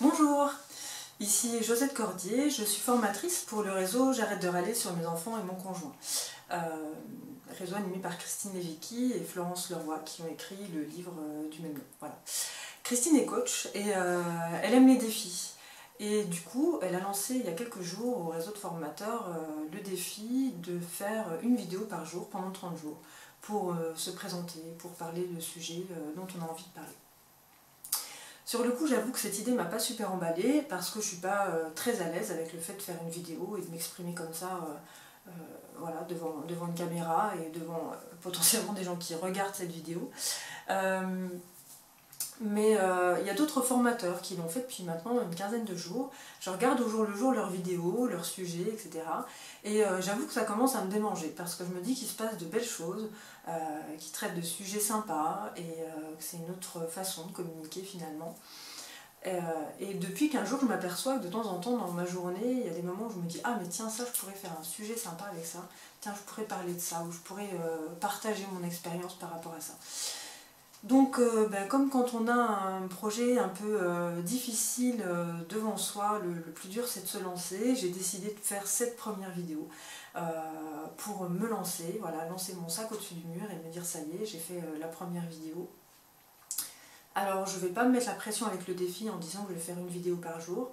Bonjour, ici Josette Cordier, je suis formatrice pour le réseau J'arrête de râler sur mes enfants et mon conjoint. Réseau animé par Christine Lévicki et Florence Leroy qui ont écrit le livre du même nom. Voilà. Christine est coach et elle aime les défis. Et du coup, elle a lancé il y a quelques jours au réseau de formateurs le défi de faire une vidéo par jour pendant 30 jours pour se présenter, pour parler de sujets dont on a envie de parler. Sur le coup, j'avoue que cette idée m'a pas super emballée parce que je suis pas très à l'aise avec le fait de faire une vidéo et de m'exprimer comme ça voilà, devant une caméra et devant potentiellement des gens qui regardent cette vidéo. Mais il y a d'autres formateurs qui l'ont fait depuis maintenant une quinzaine de jours. Je regarde au jour le jour leurs vidéos, leurs sujets, etc. Et j'avoue que ça commence à me démanger parce que je me dis qu'il se passe de belles choses, qui traitent de sujets sympas et que c'est une autre façon de communiquer finalement. Et depuis 15 jours, je m'aperçois que de temps en temps dans ma journée, il y a des moments où je me dis « Ah mais tiens, ça je pourrais faire un sujet sympa avec ça, tiens je pourrais parler de ça, ou je pourrais partager mon expérience par rapport à ça ». Donc, comme quand on a un projet un peu difficile devant soi, le plus dur c'est de se lancer, j'ai décidé de faire cette première vidéo pour me lancer, voilà, lancer mon sac au-dessus du mur et me dire ça y est, j'ai fait la première vidéo. Alors, je ne vais pas me mettre la pression avec le défi en disant que je vais faire une vidéo par jour.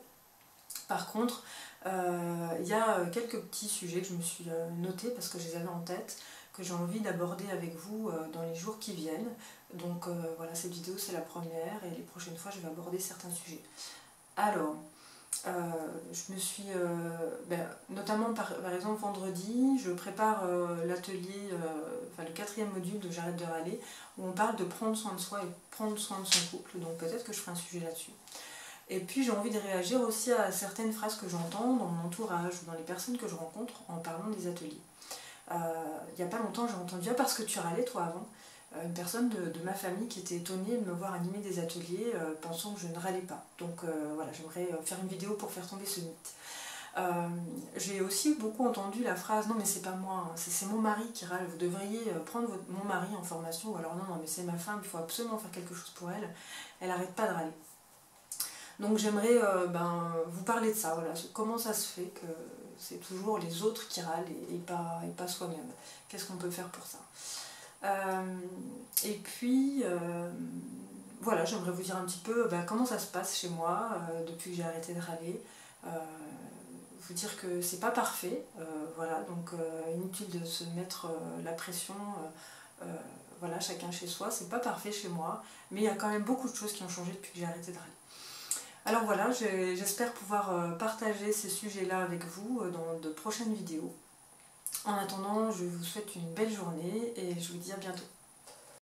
Par contre, il y a quelques petits sujets que je me suis notés parce que je les avais en tête, que j'ai envie d'aborder avec vous dans les jours qui viennent. Donc voilà, cette vidéo c'est la première et les prochaines fois je vais aborder certains sujets. Alors, je me suis, notamment par exemple vendredi, je prépare l'atelier, enfin le 4e module de J'arrête de râler, où on parle de prendre soin de soi et prendre soin de son couple, donc peut-être que je ferai un sujet là-dessus. Et puis j'ai envie de réagir aussi à certaines phrases que j'entends dans mon entourage ou dans les personnes que je rencontre en parlant des ateliers. Il n'y a pas longtemps j'ai entendu « Ah parce que tu râlais toi avant », une personne de ma famille qui était étonnée de me voir animer des ateliers pensant que je ne râlais pas. Donc voilà, j'aimerais faire une vidéo pour faire tomber ce mythe. J'ai aussi beaucoup entendu la phrase « Non mais c'est pas moi, hein, c'est mon mari qui râle, vous devriez prendre mon mari en formation » ou alors « Non mais c'est ma femme, il faut absolument faire quelque chose pour elle, elle n'arrête pas de râler ». Donc j'aimerais vous parler de ça, voilà, comment ça se fait que c'est toujours les autres qui râlent et pas soi-même. Qu'est-ce qu'on peut faire pour ça? Et puis, voilà, j'aimerais vous dire un petit peu comment ça se passe chez moi depuis que j'ai arrêté de râler. Vous dire que c'est pas parfait, voilà, donc inutile de se mettre la pression, voilà, chacun chez soi, c'est pas parfait chez moi, mais il y a quand même beaucoup de choses qui ont changé depuis que j'ai arrêté de râler. Alors voilà, j'espère pouvoir partager ces sujets-là avec vous dans de prochaines vidéos. En attendant, je vous souhaite une belle journée et je vous dis à bientôt.